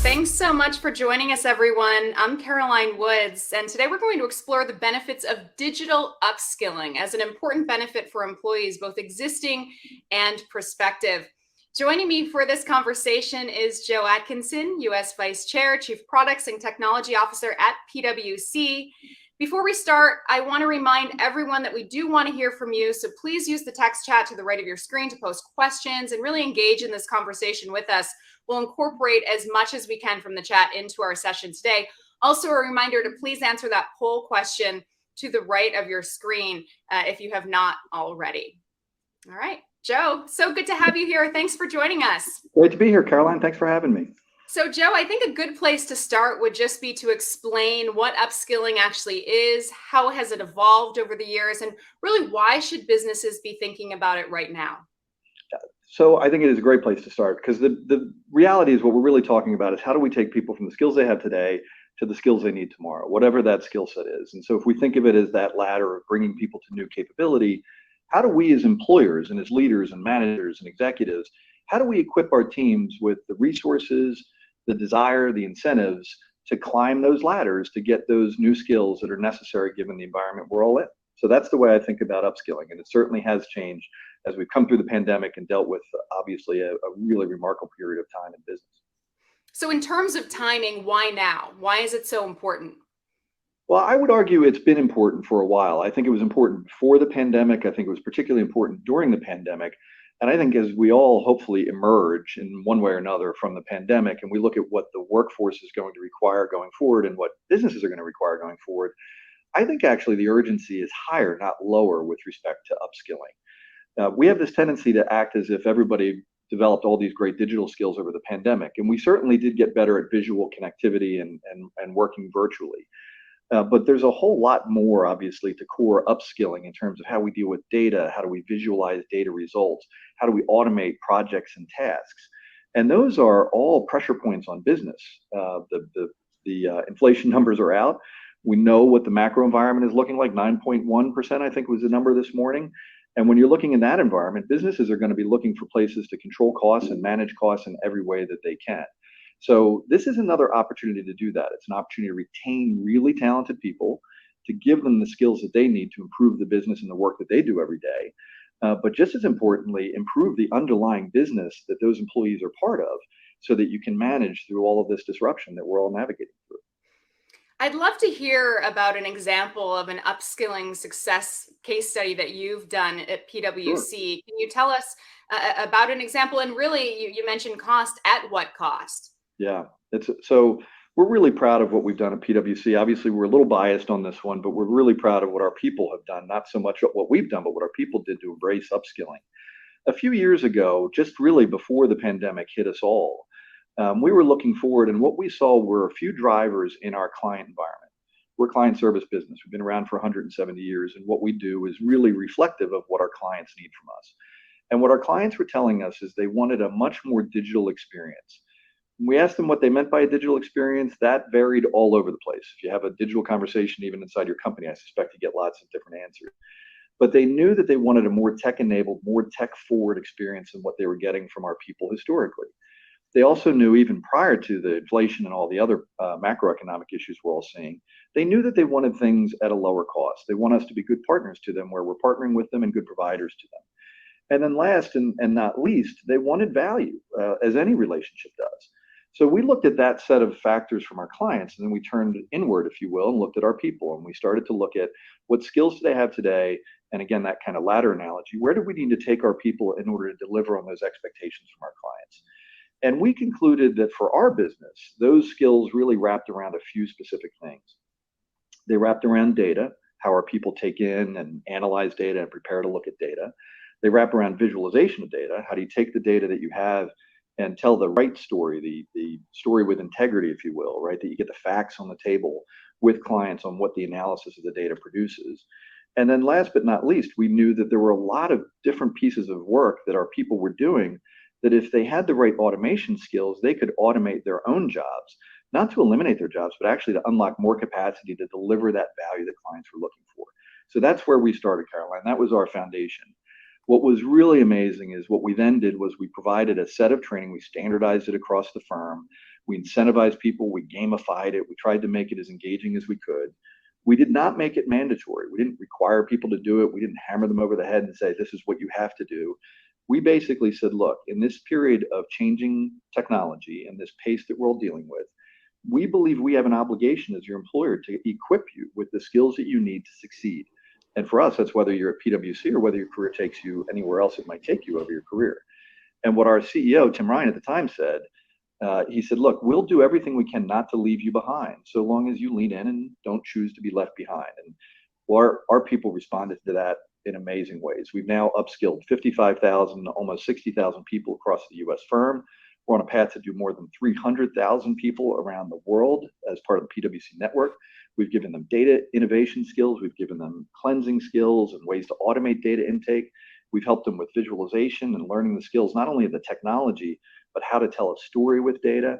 Thanks so much for joining us, everyone. I'm Caroline Woods, and today we're going to explore the benefits of digital upskilling as an important benefit for employees, both existing and prospective. Joining me for this conversation is Joe Atkinson, U.S. Vice Chair, Chief Products and Technology Officer at PwC. Before we start, I want to remind everyone that we do want to hear from you, so please use the text chat to the right of your screen to post questions and really engage in this conversation with us. We'll incorporate as much as we can from the chat into our session today. Also, a reminder to please answer that poll question to the right of your screen if you have not already. All right, Joe, so good to have you here. Thanks for joining us. Great to be here, Caroline. Thanks for having me. So, Joe, I think a good place to start would just be to explain what upskilling actually is, how has it evolved over the years, and really why should businesses be thinking about it right now? So I think it is a great place to start because the reality is what we're really talking about is how do we take people from the skills they have today to the skills they need tomorrow, whatever that skill set is. And so if we think of it as that ladder of bringing people to new capability, how do we as employers and as leaders and managers and executives, how do we equip our teams with the resources, the desire, the incentives to climb those ladders to get those new skills that are necessary given the environment we're all in? So that's the way I think about upskilling, and it certainly has changed as we've come through the pandemic and dealt with obviously a really remarkable period of time in business. So in terms of timing, why now? Why is it so important? Well, I would argue it's been important for a while. I think it was important before the pandemic. I think it was particularly important during the pandemic. And I think as we all hopefully emerge in one way or another from the pandemic and we look at what the workforce is going to require going forward and what businesses are going to require going forward, I think actually the urgency is higher, not lower, with respect to upskilling. We have this tendency to act as if everybody developed all these great digital skills over the pandemic, and we certainly did get better at visual connectivity and working virtually. But there's a whole lot more, obviously, to core upskilling in terms of how we deal with data, how do we visualize data results, how do we automate projects and tasks. And those are all pressure points on business. The inflation numbers are out. We know what the macro environment is looking like. 9.1%, I think, was the number this morning. And when you're looking in that environment, businesses are going to be looking for places to control costs and manage costs in every way that they can. So this is another opportunity to do that. It's an opportunity to retain really talented people, to give them the skills that they need to improve the business and the work that they do every day. But just as importantly, improve the underlying business that those employees are part of so that you can manage through all of this disruption that we're all navigating through. I'd love to hear about an example of an upskilling success case study that you've done at PwC. Sure. Can you tell us about an example? And really, you mentioned cost. At what cost? Yeah, so we're really proud of what we've done at PwC. Obviously, we're a little biased on this one, but we're really proud of what our people have done. Not so much what we've done, but what our people did to embrace upskilling. A few years ago, just really before the pandemic hit us all, we were looking forward, and what we saw were a few drivers in our client environment. We're a client service business. We've been around for 170 years, and what we do is really reflective of what our clients need from us. And what our clients were telling us is they wanted a much more digital experience. When we asked them what they meant by a digital experience, that varied all over the place. If you have a digital conversation, even inside your company, I suspect you get lots of different answers. But they knew that they wanted a more tech-enabled, more tech-forward experience than what they were getting from our people historically. They also knew, even prior to the inflation and all the other macroeconomic issues we're all seeing, they knew that they wanted things at a lower cost. They want us to be good partners to them, where we're partnering with them and good providers to them. And then last and not least, they wanted value, as any relationship does. So we looked at that set of factors from our clients, and then we turned inward, if you will, and looked at our people. And we started to look at what skills do they have today, and again, that kind of ladder analogy, where do we need to take our people in order to deliver on those expectations from our clients? And we concluded that for our business, those skills really wrapped around a few specific things. They wrapped around data, how our people take in and analyze data and prepare to look at data. They wrap around visualization of data. How do you take the data that you have and tell the right story, the story with integrity, if you will, right? That you get the facts on the table with clients on what the analysis of the data produces. And then last but not least, we knew that there were a lot of different pieces of work that our people were doing that if they had the right automation skills, they could automate their own jobs, not to eliminate their jobs, but actually to unlock more capacity to deliver that value that clients were looking for. So that's where we started, Caroline. That was our foundation. What was really amazing is what we then did was we provided a set of training. We standardized it across the firm. We incentivized people. We gamified it. We tried to make it as engaging as we could. We did not make it mandatory. We didn't require people to do it. We didn't hammer them over the head and say, this is what you have to do. We basically said, look, in this period of changing technology and this pace that we're all dealing with, we believe we have an obligation as your employer to equip you with the skills that you need to succeed. And for us, that's whether you're at PwC or whether your career takes you anywhere else it might take you over your career. And what our CEO, Tim Ryan, at the time said, he said, look, we'll do everything we can not to leave you behind, so long as you lean in and don't choose to be left behind. And our people responded to that in amazing ways. We've now upskilled 55,000, almost 60,000 people across the US firm. We're on a path to do more than 300,000 people around the world as part of the PwC network. We've given them data innovation skills. We've given them cleansing skills and ways to automate data intake. We've helped them with visualization and learning the skills, not only of the technology, but how to tell a story with data.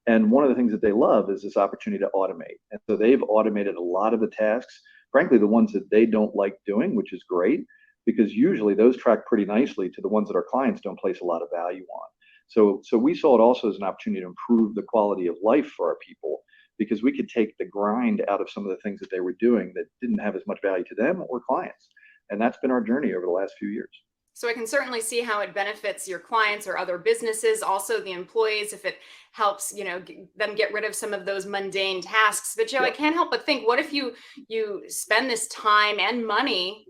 And one of the things that they love is this opportunity to automate. And so they've automated a lot of the tasks, frankly, the ones that they don't like doing, which is great, because usually those track pretty nicely to the ones that our clients don't place a lot of value on. So we saw it also as an opportunity to improve the quality of life for our people, because we could take the grind out of some of the things that they were doing that didn't have as much value to them or clients. And that's been our journey over the last few years. So I can certainly see how it benefits your clients or other businesses, also the employees, if it helps, them get rid of some of those mundane tasks. But Joe, I can't help but think, what if you spend this time and money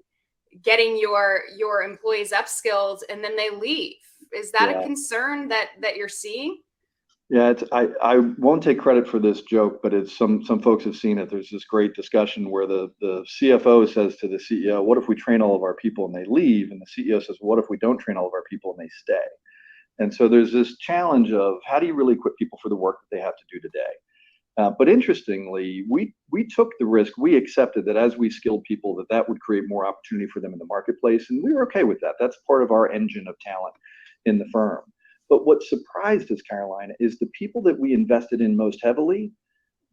getting your employees upskilled and then they leave? Is that a concern that you're seeing? Yeah, I won't take credit for this joke, but it's some folks have seen it. There's this great discussion where the CFO says to the CEO, what if we train all of our people and they leave? And the CEO says, what if we don't train all of our people and they stay? And so there's this challenge of how do you really equip people for the work that they have to do today? But interestingly, we took the risk. We accepted that as we skilled people, that would create more opportunity for them in the marketplace. And we were okay with that. That's part of our engine of talent in the firm. But what surprised us, Caroline, is the people that we invested in most heavily,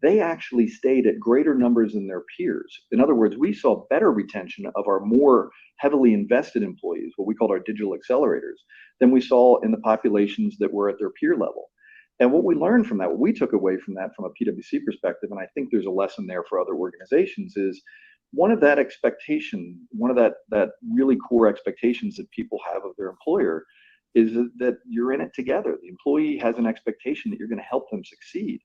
they actually stayed at greater numbers than their peers. In other words, we saw better retention of our more heavily invested employees, what we called our digital accelerators, than we saw in the populations that were at their peer level. And what we learned from that, what we took away from that from a PwC perspective, and I think there's a lesson there for other organizations, is one of that expectation, one of that really core expectations that people have of their employer is that you're in it together. The employee has an expectation that you're going to help them succeed.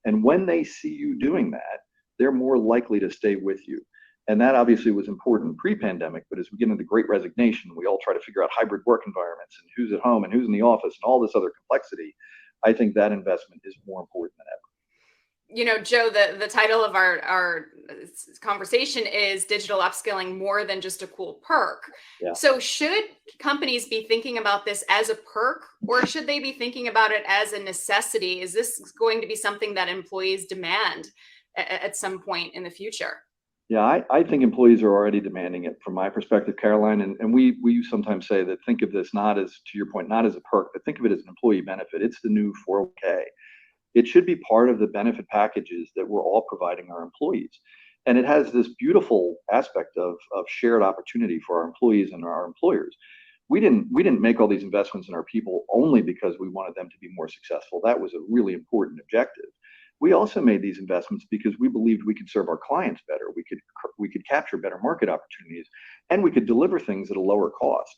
And when they see you doing that, they're more likely to stay with you. And that obviously was important pre-pandemic, but as we get into the great resignation, we all try to figure out hybrid work environments and who's at home and who's in the office and all this other complexity. I think that investment is more important than ever. Joe, the title of our conversation is Digital Upskilling, more than just a cool perk. Yeah. So should companies be thinking about this as a perk, or should they be thinking about it as a necessity? Is this going to be something that employees demand at some point in the future? Yeah, I think employees are already demanding it from my perspective, Caroline. And we sometimes say that think of this not as, to your point, not as a perk, but think of it as an employee benefit. It's the new 401k. It should be part of the benefit packages that we're all providing our employees. And it has this beautiful aspect of shared opportunity for our employees and our employers. We didn't make all these investments in our people only because we wanted them to be more successful. That was a really important objective. We also made these investments because we believed we could serve our clients better. We could capture better market opportunities, and we could deliver things at a lower cost.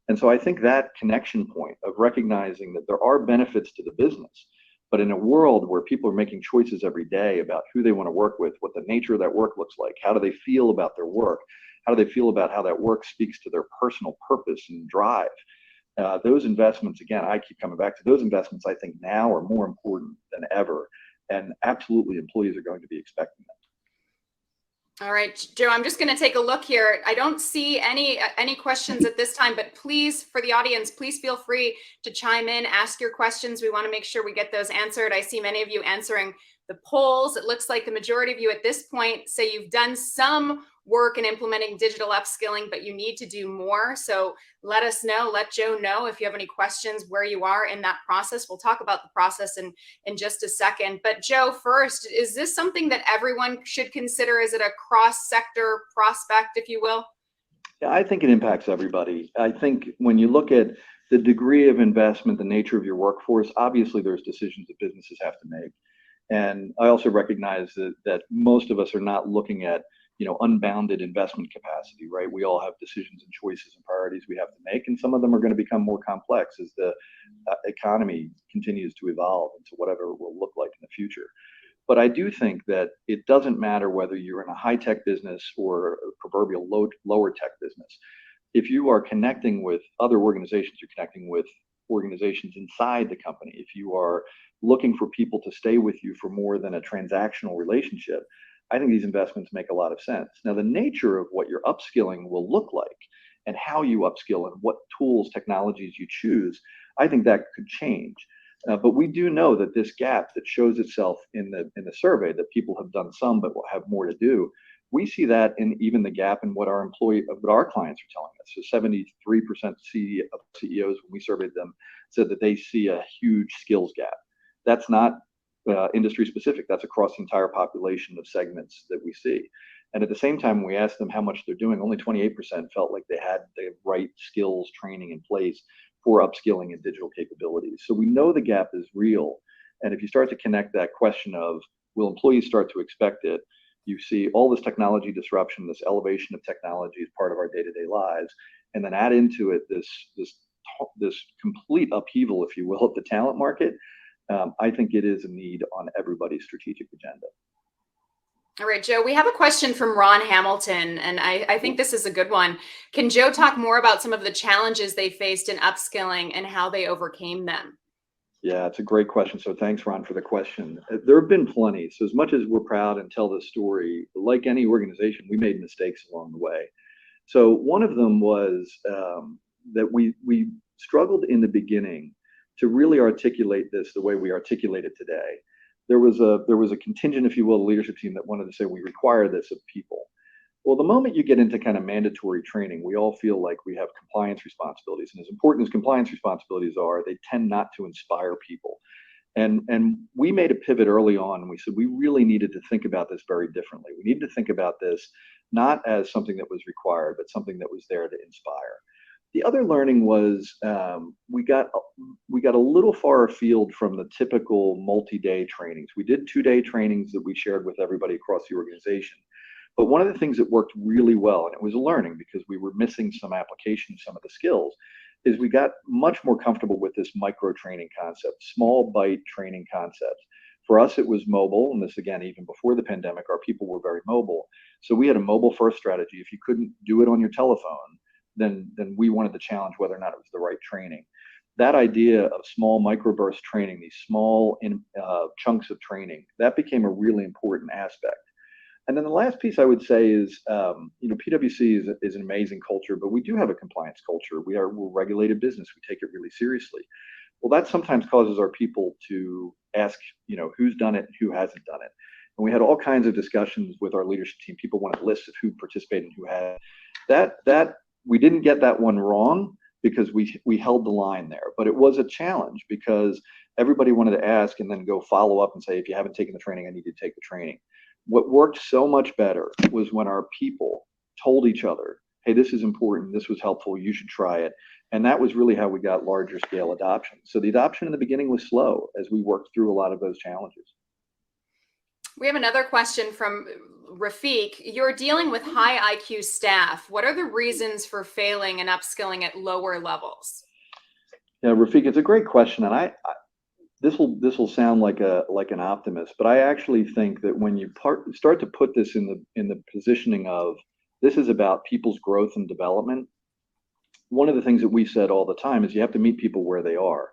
And so I think that connection point of recognizing that there are benefits to the business, but in a world where people are making choices every day about who they want to work with, what the nature of that work looks like, how do they feel about their work, how do they feel about how that work speaks to their personal purpose and drive, those investments, again, I keep coming back to those investments, I think now are more important than ever. And absolutely, employees are going to be expecting them. All right, Joe, I'm just going to take a look here. I don't see any questions at this time, but please, for the audience, please feel free to chime in, ask your questions. We want to make sure we get those answered. I see many of you answering the polls. It looks like the majority of you at this point say you've done some work in implementing digital upskilling, but you need to do more. So let us know, let Joe know if you have any questions where you are in that process. We'll talk about the process in just a second. But Joe, first, is this something that everyone should consider? Is it a cross-sector prospect, if you will? Yeah, I think it impacts everybody. I think when you look at the degree of investment, the nature of your workforce, obviously there's decisions that businesses have to make. And I also recognize that most of us are not looking at, unbounded investment capacity, right? We all have decisions and choices and priorities we have to make, and some of them are going to become more complex as the economy continues to evolve into whatever it will look like in the future. But I do think that it doesn't matter whether you're in a high tech business or a proverbial lower tech business. If you are connecting with other organizations, you're connecting with organizations inside the company. If you are looking for people to stay with you for more than a transactional relationship, I think these investments make a lot of sense. Now, the nature of what your upskilling will look like and how you upskill and what tools, technologies you choose, I think that could change. But we do know that this gap that shows itself in the survey, that people have done some but will have more to do. We see that in even the gap in what our clients are telling us. So 73% of CEOs, when we surveyed them, said that they see a huge skills gap. That's not industry specific. That's across the entire population of segments that we see. And at the same time, when we asked them how much they're doing, only 28% felt like they had the right skills training in place for upskilling and digital capabilities. So we know the gap is real. And if you start to connect that question of, will employees start to expect it? You see all this technology disruption, this elevation of technology as part of our day-to-day lives, and then add into it this complete upheaval, if you will, of the talent market. I think it is a need on everybody's strategic agenda. All right, Joe, we have a question from Ron Hamilton, and I think this is a good one. Can Joe talk more about some of the challenges they faced in upskilling and how they overcame them? Yeah, it's a great question. So thanks, Ron, for the question. There have been plenty. So as much as we're proud and tell this story, like any organization, we made mistakes along the way. So one of them was that we struggled in the beginning to really articulate this the way we articulate it today. There was a contingent, if you will, leadership team that wanted to say we require this of people. Well, the moment you get into kind of mandatory training, we all feel like we have compliance responsibilities. And as important as compliance responsibilities are, they tend not to inspire people. And we made a pivot early on, and we said we really needed to think about this very differently. We needed to think about this not as something that was required, but something that was there to inspire. The other learning was we got a little far afield from the typical multi-day trainings. We did 2-day trainings that we shared with everybody across the organization. But one of the things that worked really well, and it was a learning because we were missing some application, some of the skills, is we got much more comfortable with this micro training concept, small bite training concepts. For us, it was mobile, and this again, even before the pandemic, our people were very mobile. So we had a mobile first strategy. If you couldn't do it on your telephone, then we wanted to challenge whether or not it was the right training. That idea of small microburst training, these small chunks of training, that became a really important aspect. And then the last piece I would say is, PwC is an amazing culture, but we do have a compliance culture. We're regulated business. We take it really seriously. Well, that sometimes causes our people to ask, who's done it and who hasn't done it. And we had all kinds of discussions with our leadership team. People wanted lists of who participated and who had. That we didn't get that one wrong because we held the line there. But it was a challenge because everybody wanted to ask and then go follow up and say, if you haven't taken the training, I need you to take the training. What worked so much better was when our people told each other, hey, this is important, this was helpful, you should try it. And that was really how we got larger scale adoption. So the adoption in the beginning was slow as we worked through a lot of those challenges. We have another question from Rafiq. You're dealing with high IQ staff. What are the reasons for failing and upskilling at lower levels? Yeah, Rafiq, it's a great question. And this will sound like an optimist, but I actually think that when you start to put this in the positioning of this is about people's growth and development, one of the things that we said all the time is you have to meet people where they are.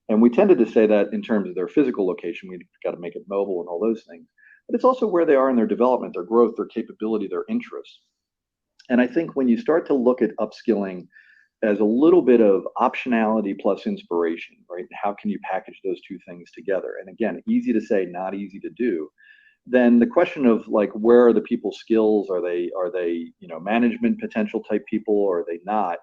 And we tended to say that in terms of their physical location, we've got to make it mobile and all those things. But it's also where they are in their development, their growth, their capability, their interests. And I think when you start to look at upskilling as a little bit of optionality plus inspiration, right? How can you package those two things together? And again, easy to say, not easy to do. Then the question of like, where are the people's skills? Are they management potential type people, or are they not?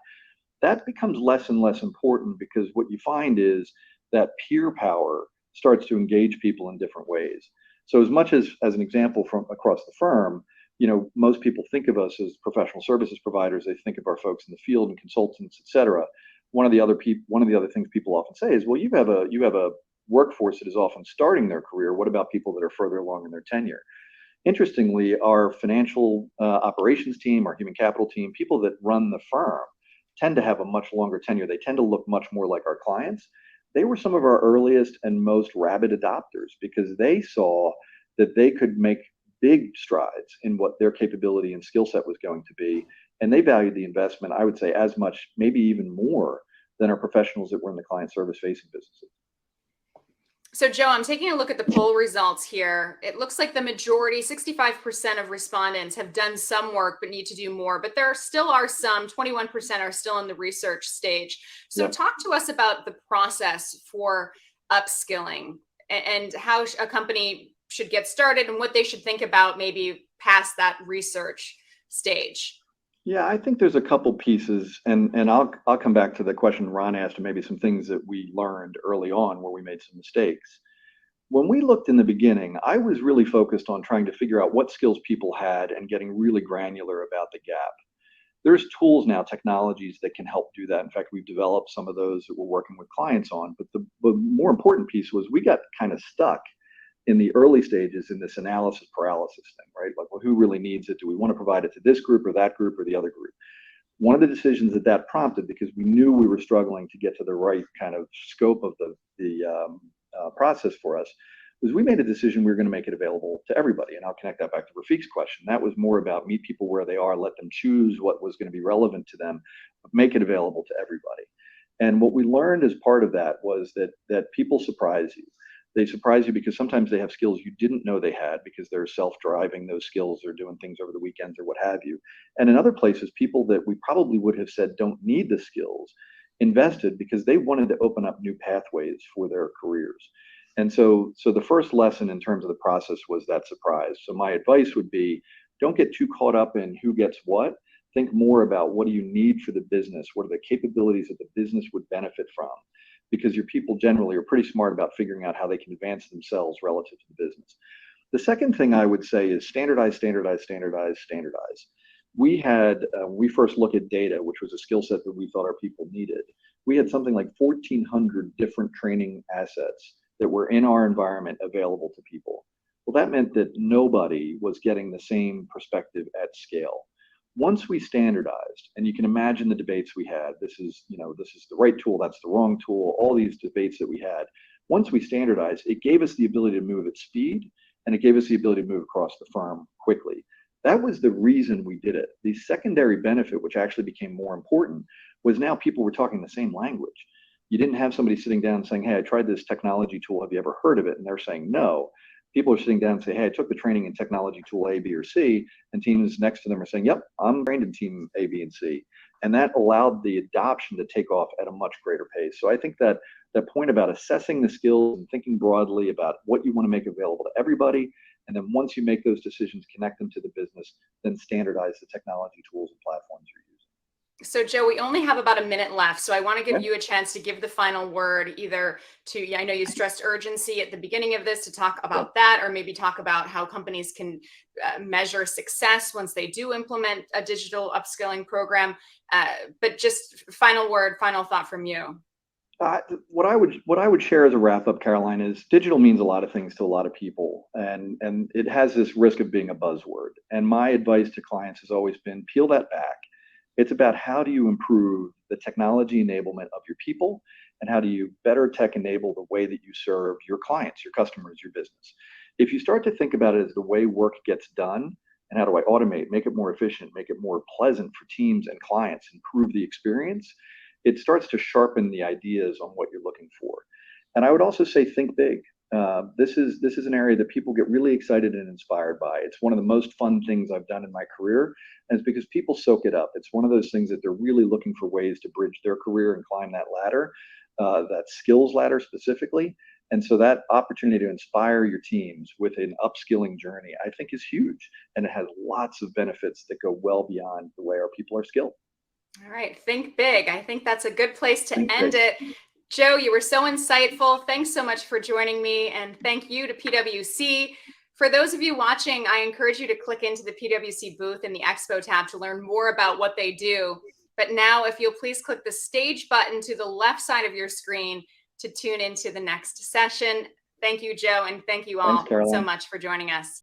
That becomes less and less important because what you find is that peer power starts to engage people in different ways. So as much as an example from across the firm, most people think of us as professional services providers. They think of our folks in the field and consultants, et cetera. One of the other things people often say is, well, you have a workforce that is often starting their career. What about people that are further along in their tenure? Interestingly, our financial operations team, our human capital team, people that run the firm tend to have a much longer tenure. They tend to look much more like our clients. They were some of our earliest and most rabid adopters because they saw that they could make big strides in what their capability and skill set was going to be. And they valued the investment, I would say, as much, maybe even more than our professionals that were in the client service facing businesses. So, Joe, I'm taking a look at the poll results here. It looks like the majority, 65% of respondents, have done some work but need to do more. But there still are some, 21% are still in the research stage. So, talk to us about the process for upskilling and how a company should get started and what they should think about maybe past that research stage. Yeah, I think there's a couple pieces, and I'll come back to the question Ron asked, and maybe some things that we learned early on where we made some mistakes. When we looked in the beginning, I was really focused on trying to figure out what skills people had and getting really granular about the gap. There's tools now, technologies that can help do that. In fact, we've developed some of those that we're working with clients on. But the more important piece was we got kind of stuck in the early stages in this analysis paralysis thing, right? Like, well, who really needs it? Do we want to provide it to this group or that group or the other group? One of the decisions that prompted, because we knew we were struggling to get to the right kind of scope of the process for us, was we made a decision we were going to make it available to everybody. And I'll connect that back to Rafiq's question. That was more about meet people where they are, let them choose what was going to be relevant to them, but make it available to everybody. And what we learned as part of that was that people surprise you. They surprise you because sometimes they have skills you didn't know they had because they're self-driving those skills or doing things over the weekends or what have you. And in other places, people that we probably would have said don't need the skills invested because they wanted to open up new pathways for their careers. And so the first lesson in terms of the process was that surprise. So my advice would be, don't get too caught up in who gets what. Think more about what do you need for the business? What are the capabilities that the business would benefit from? Because your people generally are pretty smart about figuring out how they can advance themselves relative to the business. The second thing I would say is standardize, standardize, standardize, standardize. We had, when we first looked at data, which was a skill set that we thought our people needed, we had something like 1,400 different training assets that were in our environment available to people. Well, that meant that nobody was getting the same perspective at scale. Once we standardized, and you can imagine the debates we had, this is the right tool, that's the wrong tool, all these debates that we had. Once we standardized, it gave us the ability to move at speed, and it gave us the ability to move across the firm quickly. That was the reason we did it. The secondary benefit, which actually became more important, was now people were talking the same language. You didn't have somebody sitting down saying, hey, I tried this technology tool, have you ever heard of it? And they're saying no. People are sitting down and say, hey, I took the training in technology tool A, B, or C, and teams next to them are saying, yep, I'm trained in team A, B, and C. And that allowed the adoption to take off at a much greater pace. So I think that point about assessing the skills and thinking broadly about what you want to make available to everybody, and then once you make those decisions, connect them to the business, then standardize the technology tools and platforms you're using. So, Joe, we only have about a minute left. So I want to give you a chance to give the final word, either to, I know you stressed urgency at the beginning of this, to talk about that, or maybe talk about how companies can measure success once they do implement a digital upskilling program. But just final word, final thought from you. What I would share as a wrap up, Caroline, is digital means a lot of things to a lot of people, and it has this risk of being a buzzword. And my advice to clients has always been peel that back. It's about how do you improve the technology enablement of your people, and how do you better tech enable the way that you serve your clients, your customers, your business. If you start to think about it as the way work gets done, and how do I automate, make it more efficient, make it more pleasant for teams and clients, improve the experience, it starts to sharpen the ideas on what you're looking for. And I would also say think big. This is an area that people get really excited and inspired by. It's one of the most fun things I've done in my career, and it's because people soak it up. It's one of those things that they're really looking for ways to bridge their career and climb that ladder, that skills ladder specifically. And so that opportunity to inspire your teams with an upskilling journey, I think, is huge, and it has lots of benefits that go well beyond the way our people are skilled. All right, think big. I think that's a good place to end it. Joe, you were so insightful. Thanks so much for joining me. And thank you to PwC For those of you watching, I encourage you to click into the PwC booth in the Expo tab to learn more about what they do. But now, if you'll please click the stage button to the left side of your screen to tune into the next session. Thank you, Joe, and thank you all Thanks, Caroline. so much for joining us.